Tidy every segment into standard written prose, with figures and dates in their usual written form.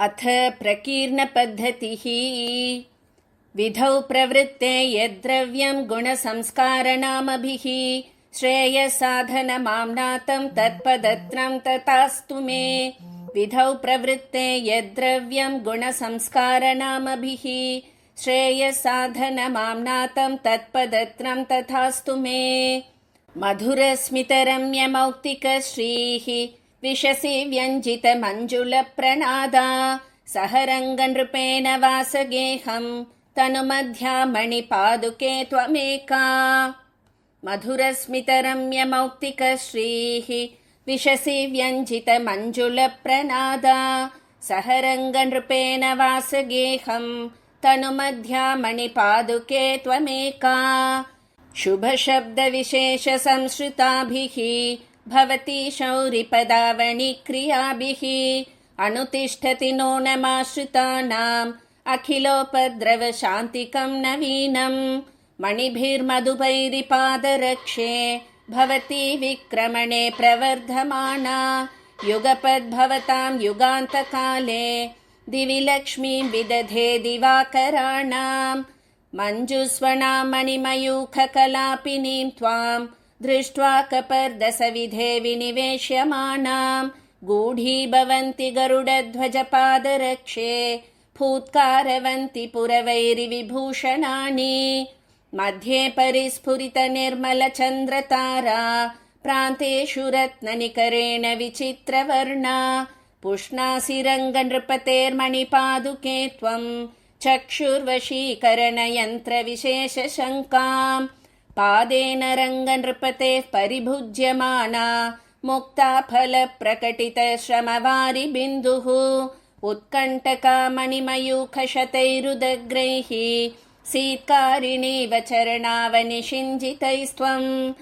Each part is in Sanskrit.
अथ प्रकीर्णपद्धतिः। विधौ प्रवृत्ते यद्द्रव्यं गुणसंस्कारनामभिः श्रेयसाधनमाम्नातं तत्पदत्रं तथास्तु मे। विधौ प्रवृत्ते यद्द्रव्यं गुणसंस्कारनामभिः श्रेयसाधनमाम्नातं तत्पदत्रं तथास्तु मे। मधुरस्मितरम्यमौक्तिकश्रीः विशसि व्यञ्जितमञ्जुलप्रणादा सह रङ्गनृपेण वासगेहं तनुमध्यामणिपादुके त्वमेका। मधुरस्मितरम्यमौक्तिकश्रीः विशसि व्यञ्जितमञ्जुलप्रणादा सह रङ्गनृपेण वासगेहं तनुमध्यामणिपादुके त्वमेका। शुभशब्दविशेषसंश्रिताभिः भवती शौरिपदावणिक्रियाभिः अनुतिष्ठति नूनमाश्रितानाम् अखिलोपद्रवशान्तिकं नवीनम्। मणिभिर्मधुपैरिपादरक्षे भवती विक्रमणे प्रवर्धमाना युगपद्भवतां युगान्तकाले दिवि लक्ष्मीं विदधे दिवाकराणाम्। मञ्जुस्वनां मणिमयूखकलापिनीं त्वां दृष्ट्वा कपर्दसविधे विनिवेश्यमानां गूढीभवन्ति गरुडध्वजपादरक्षे फूत्कारवन्ति पुरवैरिविभूषणानि। मध्ये परिस्फुरितनिर्मलचन्द्रतारा प्रान्तेषु रत्ननिकरेण विचित्रवर्णा पुष्णासि रङ्गनृपतेर्मणिपादुके त्वं चक्षुर्वशीकरणयन्त्रविशेषशङ्काम्। पादेन रङ्गनृपतेः परिभुज्यमाना मुक्ताफलप्रकटितश्रमवारिबिन्दुः उत्कण्टका मणिमयूखशतैरुदग्रैः सीत्कारिणीव चरणावनिषिञ्जितैस्त्वं।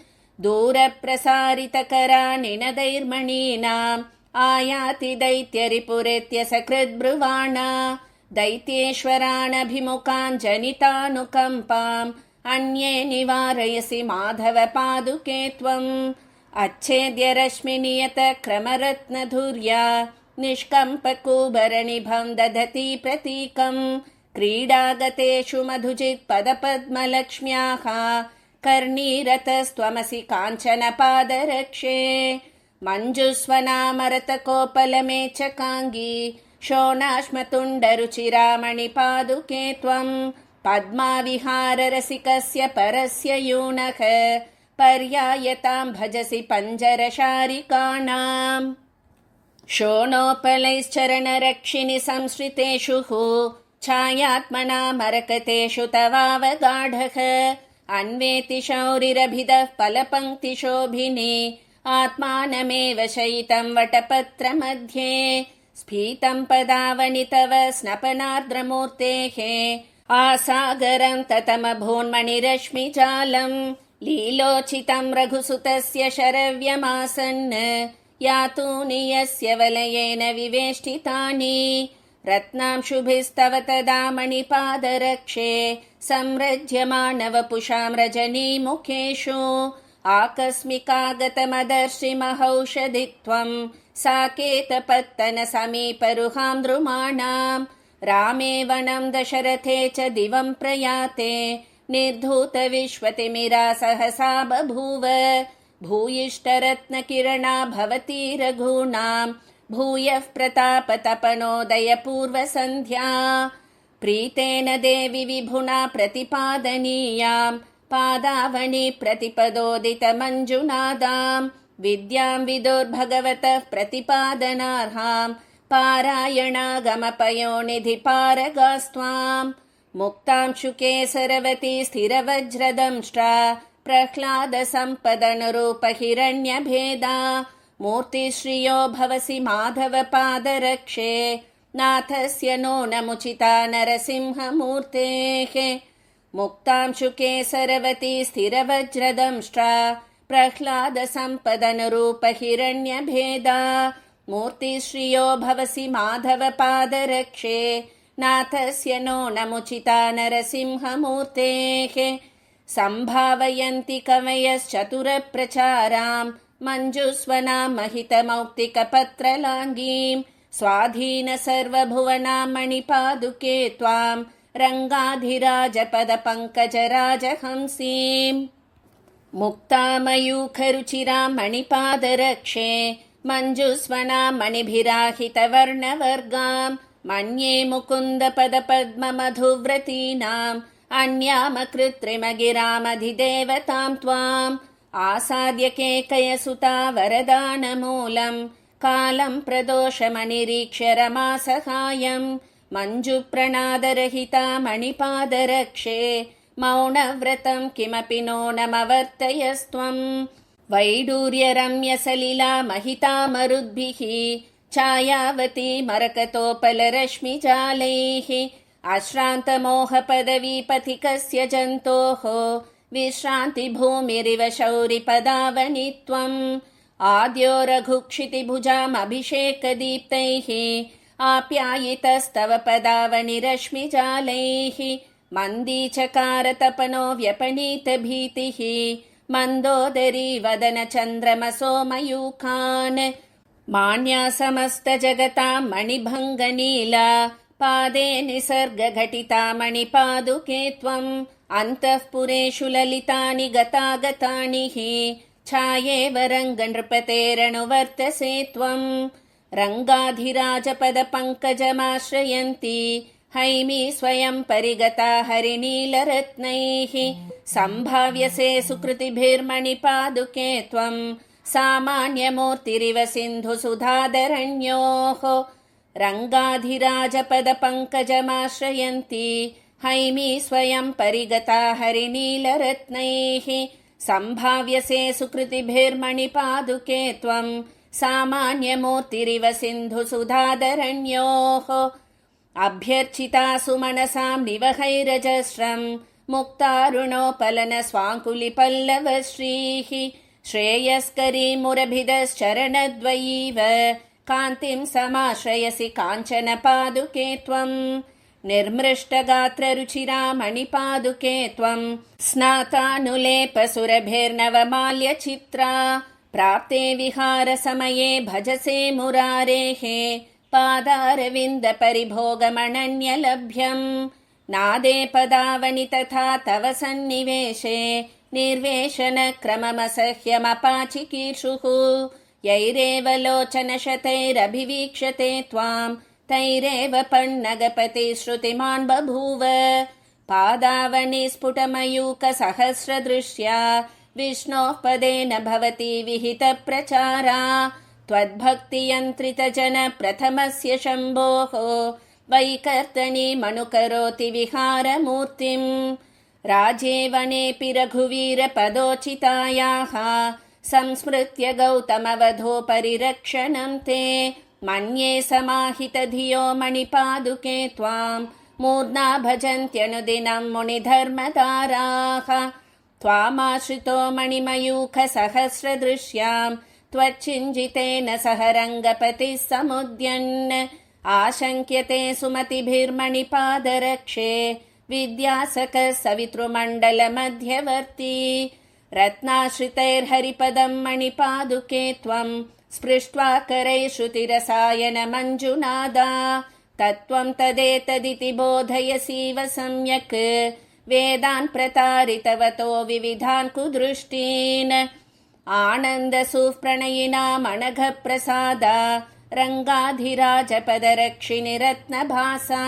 दूरप्रसारितकरा निनदैर्मणीनाम् आयाति दैत्यरिपुरेत्यसकृद्ब्रुवाणा दैत्येश्वरानभिमुखान् जनितानुकम्पाम् अन्ये निवारयसि माधवपादुके त्वम्। अच्छेद्य रश्मिनियतक्रमरत्नधुर्या निष्कम्पकुबरनिभं दधति प्रतीकम्। क्रीडागतेषु मधुजित्पदपद्मलक्ष्म्याः कर्णीरतस्त्वमसि काञ्चनपादरक्षे। मञ्जुस्वनामरतकोपलमेचकाङ्गी शोणाश्मतुण्डरुचिरामणिपादुके त्वम्। पद्माविहाररसिकस्य परस्य यूनः पर्यायतां भजसि पञ्जरशारिकाणाम्। शोणोपलैश्चरणरक्षिणि संश्रितेषु छायात्मनामरकतेषु तवावगाढः अन्वेति शौरिरभिदः फलपङ्क्तिशोभिनी आत्मानमेव शयितं वटपत्रमध्ये स्फीतं पदावनि तव स्नपनार्द्रमूर्तेः आसागरं ततमभून्मणिरश्मिजालं लीलोचितं रघुसुतस्य शरव्यमासन् यातूनि यस्य वलयेन विवेष्टितानि रत्नांशुभिस्तव तदा मणिपादरक्षे संरज्यमानवपुषां रजनीमुखेषु आकस्मिकागतमदर्शिमहौषधित्वं साकेतपत्तनसमीपरुहां द्रुमाणाम्। रामे वनं दशरथे च दिवं प्रयाते निर्धूतविश्वतिमिरा सहसा बभूव भूयिष्ठरत्नकिरणा भवती रघूणां भूयः प्रतापतपनोदयपूर्वसन्ध्या। प्रीतेन देवि विभुना प्रतिपादनीयां पादावनि प्रतिपदोदितमञ्जुनादां विद्यां विदुर्भगवतः प्रतिपादनार्हां पारायणागमपयोनिधिपारगास्त्वाम्। मुक्तां शुके सरवती स्थिरवज्रदंष्ट्रा प्रह्लादसम्पदनुरूपहिरण्यभेदा मूर्तिश्रियो भवसि माधवपादरक्षे नाथस्य नो नमुचिता नरसिंहमूर्तेः। मुक्तां शुके सरवती स्थिरवज्रदंष्ट्रा प्रह्लादसम्पदनुरूपहिरण्यभेदा मूर्तिश्रियो भवसि माधवपादरक्षे नाथस्य नो नमुचिता नरसिंहमूर्तेः। सम्भावयन्ति कवयश्चतुरप्रचारां मञ्जुस्वनां महितमौक्तिकपत्रलाङ्गीं स्वाधीन सर्वभुवनां मणिपादुके त्वां रङ्गाधिराजपदपङ्कजराजहंसीम् मुक्तामयूखरुचिरां मणिपादरक्षे मञ्जुस्वनां मणिभिराहितवर्णवर्गां मन्ये मुकुन्दपदपद्ममधुव्रतीनाम् अन्यामकृत्रिमगिरामधिदेवतां त्वाम् आसाद्य केकयसुता वरदानमूलम् कालं प्रदोषमनिरीक्ष्य रमासहायम् मञ्जुप्रणादरहिता मणिपादरक्षे मौनव्रतं किमपि नो नमवर्तयस्त्वम् वैडूर्यरम्यसलिला महिता मरुद्भिः छायावती मरकतोपलरश्मिजालैः अश्रान्तमोहपदवीपथिकस्य जन्तोः विश्रान्तिभूमिरिव शौरिपदावनि त्वम् आद्यो रघुक्षितिभुजामभिषेकदीप्तैः आप्यायितस्तव पदावनिरश्मिजालैः मन्दीचकारतपनो व्यपनीतभीतिः मन्दोदरी वदनचन्द्रमसोमयूखान् मान्या समस्तजगतां मणिभङ्गनीला पादे निसर्गघटिता मणिपादुके त्वम् अन्तःपुरेषु ललितानि गतागतानि हि छायेव रङ्गनृपतेरनुवर्तसे त्वम् रङ्गाधिराजपदपङ्कजमाश्रयन्ती हैमी स्वयं परिगता हरिनीलरत्नैः सम्भाव्यसे सुकृतिभिर्मणिपादुके त्वम् सामान्यमूर्तिरिव सिन्धुसुधाधरण्योः रङ्गाधिराजपदपङ्कजमाश्रयन्ती हैमी स्वयं परिगता हरिनीलरत्नैः सम्भाव्यसे सुकृतिभिर्मणिपादुके त्वम् सामान्यमूर्तिरिव सिन्धुसुधाधरण्योः अभ्यर्चिता सुमनसां निवहैरजस्रं मुक्तारुणोपलन स्वाङ्कुलिपल्लवश्रीः श्रेयस्करी मुरभिदश्चरणद्वयीव कान्तिं समाश्रयसि काञ्चनपादुके त्वम् निर्मृष्टगात्ररुचिरा मणिपादुके त्वम् स्नातानुलेपसुरभिर्नवमाल्यचित्रा प्राप्ते विहारसमये भजसे मुरारेः पादारविन्दपरिभोगमनन्यलभ्यम् नादे पदावनि तथा तव सन्निवेशे निर्वेशनक्रममसह्यमपाचिकीर्षुः यैरेव लोचनशतैरभिवीक्षते त्वाम् तैरेव पन्नगपतिश्रुतिमान् बभूव पादावनि स्फुटमयूकसहस्रदृश्या विष्णोः पदेन भवति विहितप्रचारा त्वद्भक्तियन्त्रितजनप्रथमस्य शम्भोः वैकर्तनीमनुकरोति विहारमूर्तिम् राजे वनेऽपि रघुवीरपदोचितायाः संस्मृत्य गौतमवधोपरिरक्षणं ते मन्ये समाहितधियो मणिपादुके त्वाम् मूर्ध्ना भजन्त्यनुदिनं मुनिधर्मदाराः त्वामाश्रितो मणिमयूखसहस्रदृश्याम् त्वच्चिञ्जितेन सह रङ्गपतिः समुद्यन् आशङ्क्यते सुमतिभिर्मणिपादरक्षे विद्यासकः सवितृमण्डलमध्यवर्ती रत्नाश्रितैर्हरिपदं मणिपादुके त्वम् स्पृष्ट्वा करैः श्रुतिरसायनमञ्जुनादा तत्त्वं तदेतदिति बोधयसीव सम्यक् वेदान् प्रतारितवतो विविधान् कुदृष्टीन् आनन्दसुप्रणयिनामणघप्रसादा रङ्गाधिराजपदरक्षिणि रत्नभासा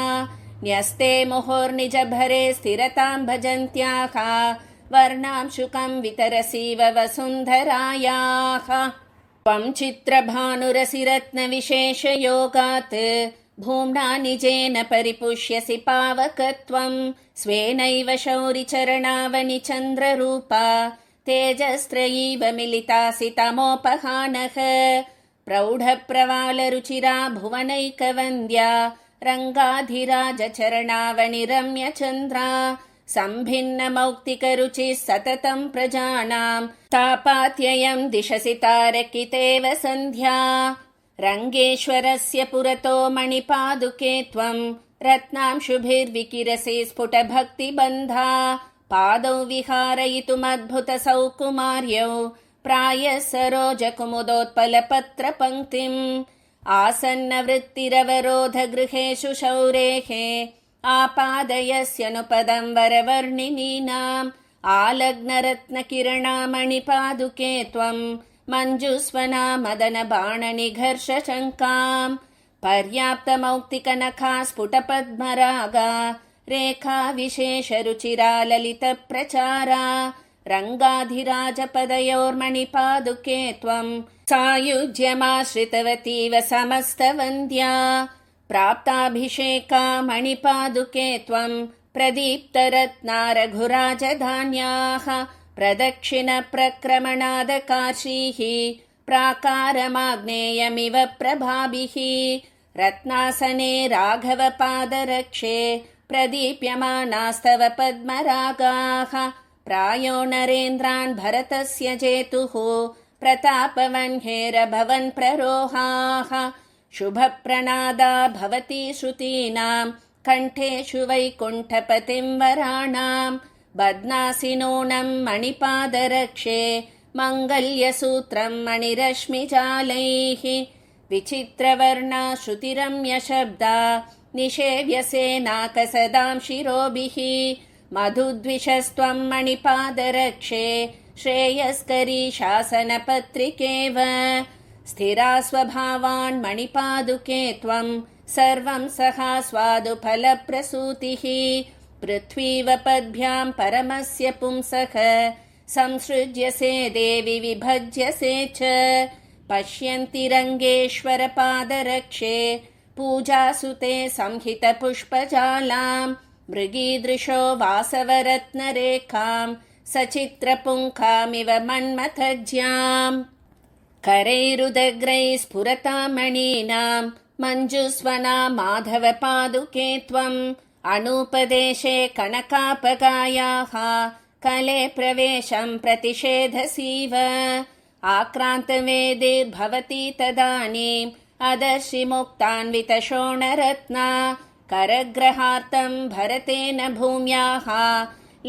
न्यस्ते मुहुर्निजभरे स्थिरतां भजन्त्याः वर्णांशुकं वितरसीव वसुन्धरायाः त्वं चित्रभानुरसि रत्नविशेषयोगात् भूम्ना निजेन परिपुष्यसि पावकत्वं स्वेनैव शौरिचरणावनि चन्द्ररूपा तेजस्त्रयीव मिलितासि तमोपहानः प्रौढप्रवालरुचिरा भुवनैकवन्द्या रङ्गाधिराजचरणावनिरम्यचन्द्रा सम्भिन्नमौक्तिकरुचिः सततं प्रजानां तापात्ययं दिशसि तारकितेव सन्ध्या रङ्गेश्वरस्य पुरतो मणिपादुके त्वं रत्नांशुभिर्विकिरसि स्फुटभक्तिबन्धा पादौ विहारयितुमद्भुतसौकुमार्यौ प्रायः सरोजकुमुदोत्पलपत्रपङ्क्तिम् आसन्नवृत्तिरवरोधगृहेषु शौरेः आपादयस्यनुपदं वरवर्णिनीनाम् आलग्नरत्नकिरणामणिपादुके त्वं मञ्जुस्वना मदनबाणनिघर्षशङ्काम् पर्याप्तमौक्तिकनखा स्फुटपद्मरागा रेखा विशेषरुचिरा ललितप्रचारा रङ्गाधिराजपदयोर्मणिपादुके त्वं सायुज्यमाश्रितवतीव समस्तवन्द्या प्राप्ताभिषेका मणिपादुके त्वं प्रदीप्तरत्नारघुराजधान्याः प्रदक्षिणप्रक्रमणादकार्षीः प्राकारमाग्नेयमिव प्रभाभिः रत्नासने राघवपादरक्षे प्रदीप्यमानास्तव पद्मरागाः प्रायो नरेन्द्रान् भरतस्य जेतुः प्रतापवह्नेरभवन् प्ररोहाः शुभप्रणादा भवती श्रुतीनां कण्ठेषु वैकुण्ठपतिं वराणां बध्नासि नूनं मणिपादरक्षे मङ्गल्यसूत्रं मणिरश्मिजालैः विचित्रवर्णा श्रुतिरम्यशब्दा निषेव्यसे नाकसदां शिरोभिः मधुद्विषस्त्वं मणिपादरक्षे श्रेयस्करी शासनपत्रिकेव स्थिरा स्वभावान् मणिपादुके त्वं सर्वं सहा स्वादुफलप्रसूतिः पृथ्वीवपद्भ्यां परमस्य पुंसः संसृज्यसे देवि विभज्यसे च पश्यन्ति रङ्गेश्वरपादरक्षे पूजासुते संहितपुष्पजालां मृगीदृशो वासवरत्नरेखां सचित्रपुङ्खामिव मन्मथज्याम् करैरुदग्रैः स्फुरतामणीनां मञ्जुस्वना माधवपादुके त्वम् अनूपदेशे कनकापगायाः कले प्रवेशं प्रतिषेधसीव आक्रान्तवेदिर्भवति तदानीम् अदर्शिमुक्तान्वितशोणरत्ना करग्रहार्तं भरतेन भूम्याः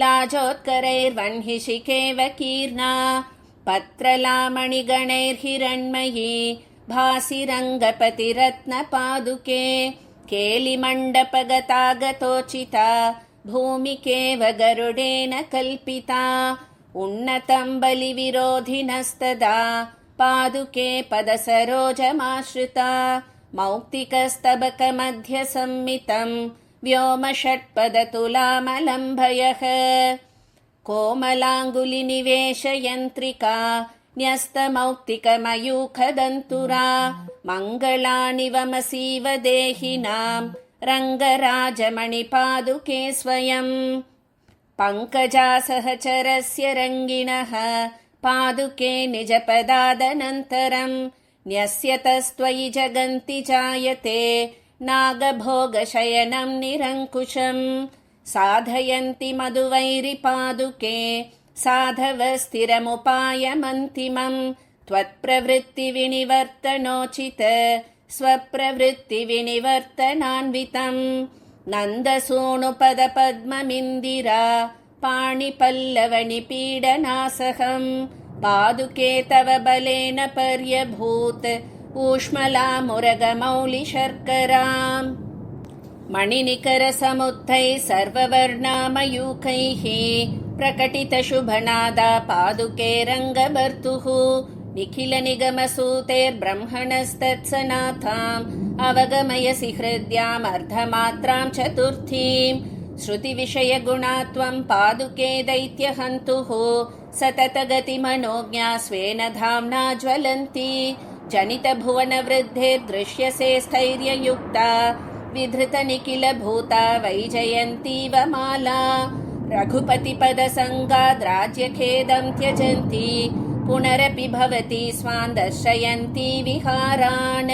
लाजोत्करैर्वह्निशिखेव कीर्णा पत्रलामणिगणैर्हिरण्मयी भासि रङ्गपतिरत्नपादुके केलिमण्डपगतागतोचिता भूमिकेव गरुडेन कल्पिता उन्नतं बलिविरोधिनस्तदा पादुके पदसरोजमाश्रिता मौक्तिकस्तबकमध्यसंमितं व्योमषट्पदतुलामलम्भयः कोमलाङ्गुलिनिवेशयन्त्रिका न्यस्तमौक्तिकमयूखदन्तुरा मङ्गलानि वमसीव देहिनां रङ्गराजमणिपादुके स्वयं पङ्कजासहचरस्य रङ्गिणः पादुके निजपदादनन्तरं न्यस्यतस्त्वयि जगन्ति जायते नागभोगशयनं निरङ्कुशं साधयन्ति मधुवैरिपादुके साधवस्थिरमुपायमन्तिमं त्वत्प्रवृत्तिविनिवर्तनोचित स्वप्रवृत्तिविनिवर्तनान्वितं नन्दसूनुपदपद्ममिन्दिरा पाणिपल्लवनिपीडनासहं पादुके तव बलेन पर्यभूत ऊष्मलामुरगमौलिशर्कराम् मणिनिकरसमुत्थैः सर्ववर्णामयूखैः प्रकटितशुभनादा पादुके रङ्गभर्तुः निखिलनिगमसूतेर्ब्रह्मणस्तत्सनाथाम् अवगमयसि हृद्यामर्धमात्रां चतुर्थीम् श्रुतिविषयगुणा त्वं पादुके दैत्यहन्तुः सततगतिमनोज्ञा स्वेन धाम्ना ज्वलन्ति जनितभुवनवृद्धिर्दृश्यसे स्थैर्ययुक्ता विधृतनिखिलभूता वैजयन्तीव माला रघुपतिपदसङ्गाद्राज्यखेदं त्यजन्ति पुनरपि भवति स्वान् दर्शयन्ति विहारान्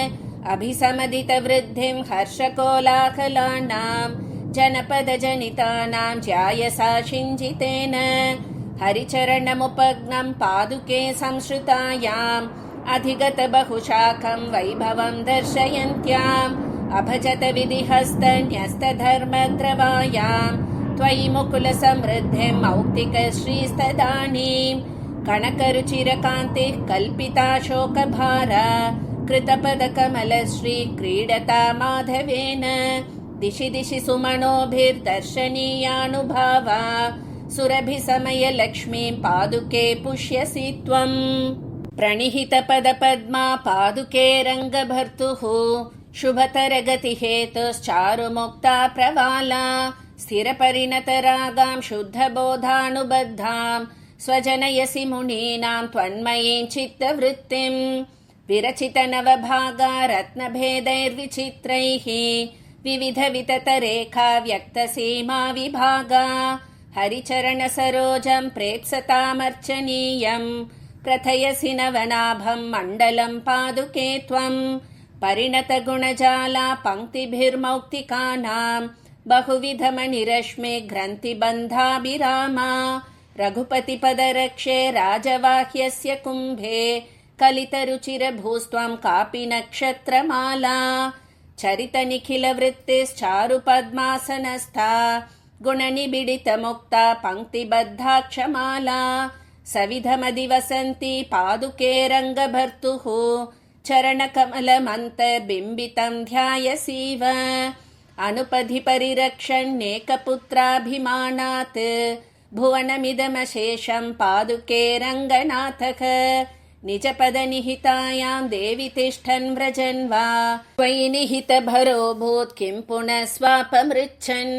अभिसमदितवृद्धिं हर्षकोलाहलानां जनपदजनितानां ज्यायसा शिञ्जितेन हरिचरणमुपग्नं पादुके संश्रुतायाम् अधिगतबहुशाखं वैभवं दर्शयन्त्याम् अभजत विधिहस्तन्यस्तधर्मद्रवायां त्वयि मुकुलसमृद्धिं मौक्तिकश्रीस्तदानीं कणकरुचिरकान्तिः कल्पिता शोकभारा कृतपदकमलश्री क्रीडता माधवेन दिशि दिशि सुमनोभिर्दर्शनीयानुभावा सुरभिसमयलक्ष्मीं पादुके पुष्यसि त्वम् प्रणिहितपदपद्मा पादुके रङ्गभर्तुः शुभतरगतिहेतुश्चारुमुक्ता प्रवाला स्थिरपरिणतरागां शुद्धबोधानुबद्धां स्वजनयसि मुनीनां त्वन्मयीं चित्तवृत्तिं विरचितनवभागा रत्नभेदैर्विचित्रैः विविधविततरेखा व्यक्तसीमा विभागा हरिचरणसरोजं प्रेप्सतामर्चनीयं प्रथयसि नवनाभं मण्डलं पादुके त्वं परिणतगुणजाला पङ्क्तिभिर्मौक्तिकानां बहुविधमणिरश्मे ग्रन्थिबन्धाभिरामा रघुपतिपदरक्षे राजवाह्यस्य कुम्भे कलितरुचिरभूस्त्वं कापि नक्षत्रमाला चरितनिखिलवृत्तिश्चारुपद्मासनस्था गुणनिबिडितमुक्ता पङ्क्तिबद्धाक्षमाला सविधमधिवसन्ति पादुके रङ्गभर्तुः चरणकमलमन्तर्बिम्बितं ध्यायसीव अनुपधि परिरक्षन्नेकपुत्राभिमानात् भुवनमिदमशेषं पादुके रङ्गनाथः निजपदनिहितायां देवि तिष्ठन् व्रजन् वा त्वयि निहितभरोऽभूत् किं पुनः स्वापमृच्छन्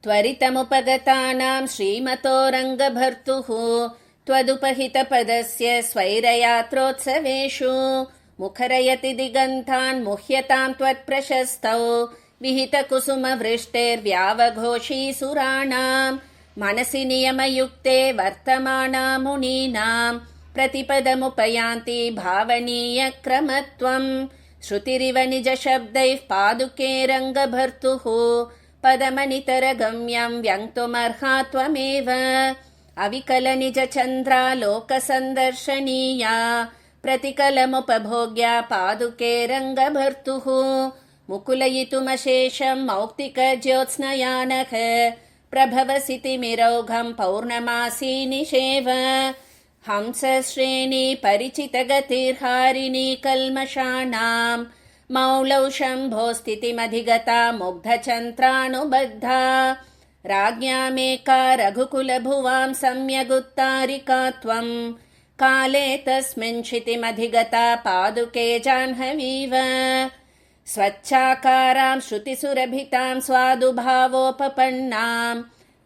त्वरितमुपगतानां श्रीमतो रङ्गभर्तुः त्वदुपहितपदस्य स्वैरयात्रोत्सवेषु मुखरयति दिगन्तान् मुह्यतां त्वत्प्रशस्तौ विहितकुसुमवृष्टेर्व्यावघोषी सुराणां मनसि नियमयुक्ते वर्तमाना मुनीनां प्रतिपदमुपयान्ति भावनीयक्रमत्वं श्रुतिरिव निजशब्दैः पादुके रङ्गभर्तुः पदमनितरगम्यं व्यङ्क्तुमर्हा त्वमेव अविकलनिजचन्द्रालोकसन्दर्शनीया प्रतिकलमुपभोग्या पादुके रङ्गभर्तुः मुकुलयितुमशेषं मौक्तिकज्योत्स्नयानः प्रभवसितिमिरौघं पौर्णमासी निषेव हंसश्रेणी परिचितगतिर्हारिणी कल्मषाणां मौलौ शम्भो स्थितिमधिगता मुग्धचन्त्रानुबद्धा राज्ञामेका रघुकुलभुवां सम्यगुत्तारिका त्वं काले तस्मिन् क्षितिमधिगता पादुके जाह्नवीव स्वच्छाकारां श्रुतिसुरभितां स्वादुभावोपपन्नां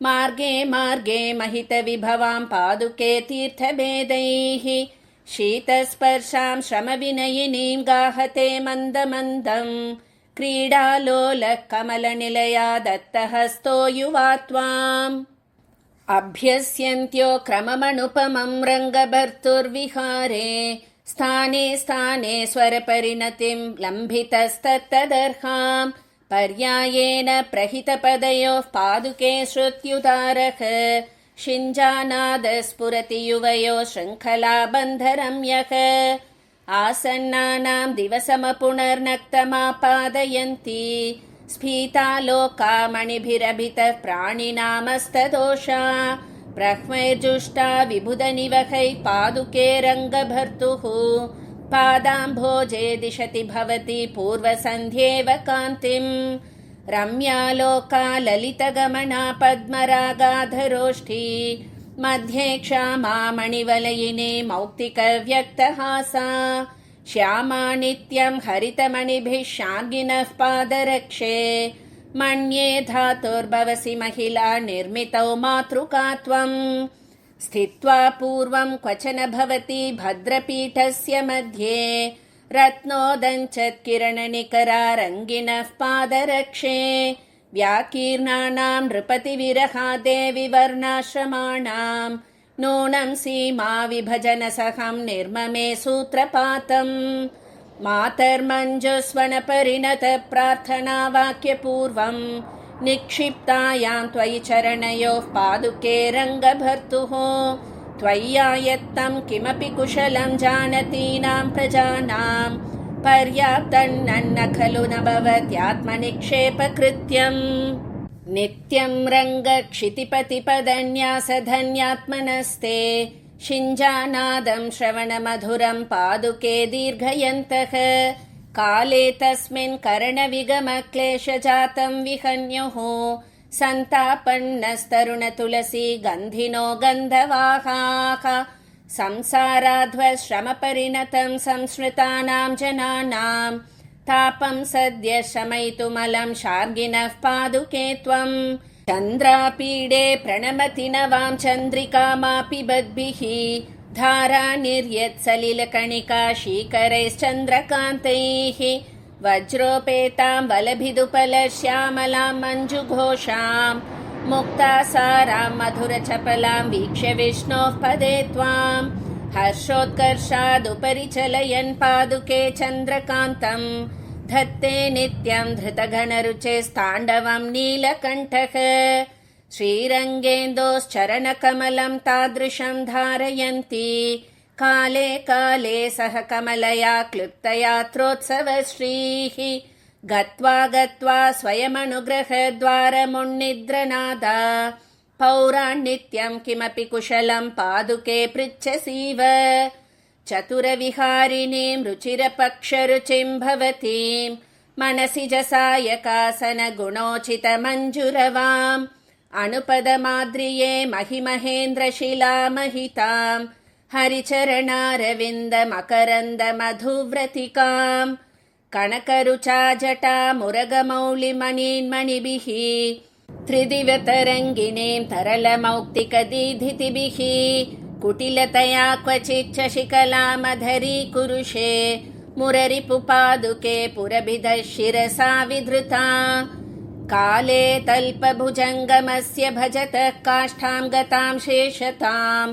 मार्गे मार्गे महितविभवां पादुके तीर्थभेदैः शीतस्पर्शां श्रमविनयिनीं गाहते मन्दमन्दं क्रीडालोलः कमलनिलया दत्तहस्तो युवा त्वाम् अभ्यस्यन्त्यो क्रममनुपमं रङ्गभर्तुर्विहारे स्थाने स्थाने स्वरपरिणतिं लम्भितस्तत्तदर्हां पर्यायेन प्रहितपदयोः पादुके श्रुत्युदारः शिञ्जानादस्फुरति युवयो शृङ्खलाबन्धरम्यः आसन्नानां दिवसमपुनर्नक्तमापादयन्ति स्फीतालोका मणिभिरभितः प्राणिनामस्तदोषा ब्रह्मैर्जुष्टा विबुधनिवहैः पादुके रङ्गभर्तुः पादाम्भोजे दिशति भवति पूर्वसन्ध्येव कान्तिं रम्यालोका ललितगमना पद्मरागाधरोष्ठी मध्ये क्षामा मणिवलयिनी मौक्तिकव्यक्तहासा श्यामा नित्यं हरितमणिभिः शार्गिनः पादरक्षे मन्ये धातुर्भवसि महिला निर्मितौ मातृका त्वं स्थित्वा पूर्वं क्वचन भवति भद्रपीठस्य मध्ये रत्नोदञ्चत्किरणनिकरा रङ्गिनः पादरक्षे व्याकीर्णानां नृपतिविरहादेवि वर्णाश्रमाणां नूनं सीमा विभजनसहं निर्ममे सूत्रपातम् मातर्मञ्जुस्वनपरिणत प्रार्थनावाक्यपूर्वं निक्षिप्तायां त्वयि चरणयोः पादुके रङ्गभर्तुः त्वय्यायत्तं किमपि कुशलं जानतीनां प्रजानां पर्याप्तन्न खलु न भवत्यात्मनिक्षेपकृत्यम् नित्यं रङ्गक्षितिपतिपदन्यासधन्यात्मनस्ते शिञ्जानादं श्रवणमधुरं पादुके दीर्घयन्तः काले तस्मिन् करणविगमक्लेशजातं विहन्युः सन्तापन्नस्तरुणतुलसी गन्धिनो गन्धवाहाः संसाराध्वश्रमपरिणतं संस्मृतानां जनानां तापं सद्य शमयितुमलं शार्गिनः पादुके त्वम् चन्द्रापीडे प्रणमति नवां चन्द्रिकामापि बद्भिः धारा निर्यत्सलिलकणिका शीकरैश्चन्द्रकान्तैः वज्रोपेतां बलभिदुपलश्यामलां मञ्जुघोषां मुक्तासारां मधुरचपलां वीक्ष्य विष्णोः पदे त्वां हर्षोत्कर्षादुपरि चलयन् पादुके चन्द्रकान्तं धत्ते नित्यं धृतघनरुचेस्ताण्डवं नीलकण्ठः श्रीरङ्गेन्दोश्चरणकमलं तादृशं धारयन्ति काले काले सह कमलया क्लुप्तयात्रोत्सवश्रीः गत्वा गत्वा स्वयमनुग्रहद्वारमुन्निद्रनादा पौरान्नित्यं किमपि कुशलं पादुके पृच्छसीव चतुरविहारिणीं रुचिरपक्षरुचिं भवतीं मनसि जसायकासनगुणोचितमञ्जुरवाम् अनुपदमाद्रिये महिमहेन्द्रशिलामहितां हरिचरणारविन्दमकरन्दमधुव्रतिकां कनकरुचाजटा मुरगमौलिमणिन्मणिभिः त्रिदिव्यतरङ्गिणीं तरलमौक्तिकदीधितिभिः कुटिलतया क्वचिच्च शिकलामधरी कुरुषे मुररिपुपादुके पुरभिदः शिरसा विधृता काले तल्पभुजङ्गमस्य भजतः काष्ठां गतां शेषतां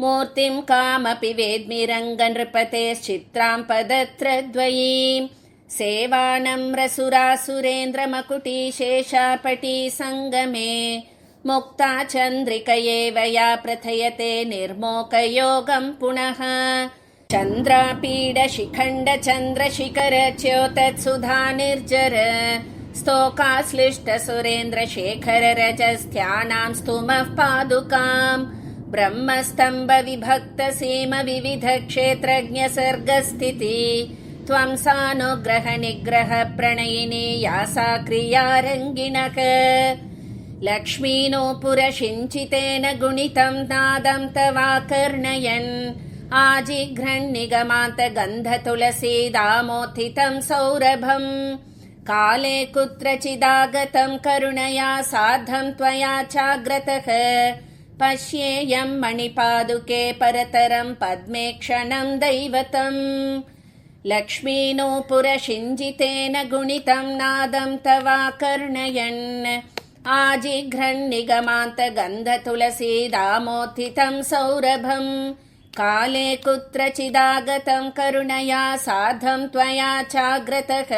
मूर्तिं कामपि वेद्मि रङ्गनृपतेश्चित्रां पदत्रद्वयीं सेवानम्रसुरासुरेन्द्रमकुटी शेषापटी सङ्गमे मुक्ता चन्द्रिकयेव या प्रथयते निर्मोकयोगं पुनः चन्द्रापीडशिखण्डचन्द्रशिखरच्योतत्सुधा निर्जर स्तोकाश्लिष्टसुरेन्द्रशेखररजस्थ्यानां स्तुमः पादुकां ब्रह्मस्तम्भविभक्तसीमविविधक्षेत्रज्ञसर्गस्थिति त्वं सानुग्रहनिग्रहप्रणयिनी या सा क्रियारङ्गिणः लक्ष्मीनूपुरशिञ्चितेन गुणितं नादं तवाकर्णयन् आजिघ्रन्निगमान्तगन्धतुलसीदामोत्थितं सौरभम् काले कुत्रचिदागतं करुणया सार्धं त्वया चाग्रतः पश्येयं मणिपादुके परतरं पद्मे क्षणं दैवतम् लक्ष्मीनूपुरशिञ्जितेन गुणितं नादं तवाकर्णयन् आजिघ्रन्निगमान्तगन्धतुलसीदामोत्थितं सौरभम् काले कुत्रचिदागतं करुणया सार्धं त्वया चाग्रतः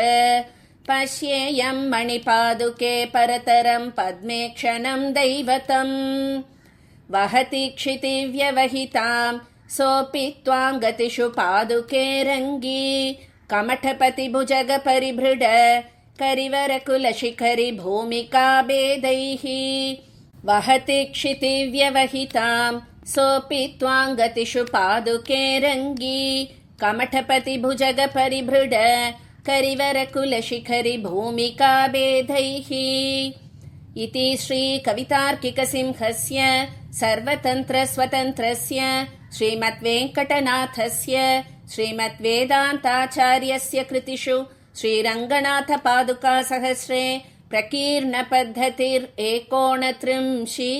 पश्येयं मणिपादुके परतरं पद्मे क्षणं दैवतम् वहति क्षितिव्यवहितां सोऽपि त्वां गतिषु पादुके रङ्गी कमठपतिभुजगपरिभृड करिवरकुलशिखरि भूमिका भेदैः वहति क्षितिव्यवहितां सोऽपि त्वां गतिषु पादुके रङ्गी कमठपतिभुजगपरिभृड करिवरकुलशिखरि भूमिका भेदैः इति श्रीकवितार्किकसिंहस्य सर्वतन्त्रस्वतन्त्रस्य श्रीमद्वेङ्कटनाथस्य श्रीमद्वेदान्ताचार्यस्य कृतिषु श्रीरङ्गनाथपादुकासहस्रे प्रकीर्णपद्धतिरेकोनत्रिंशी।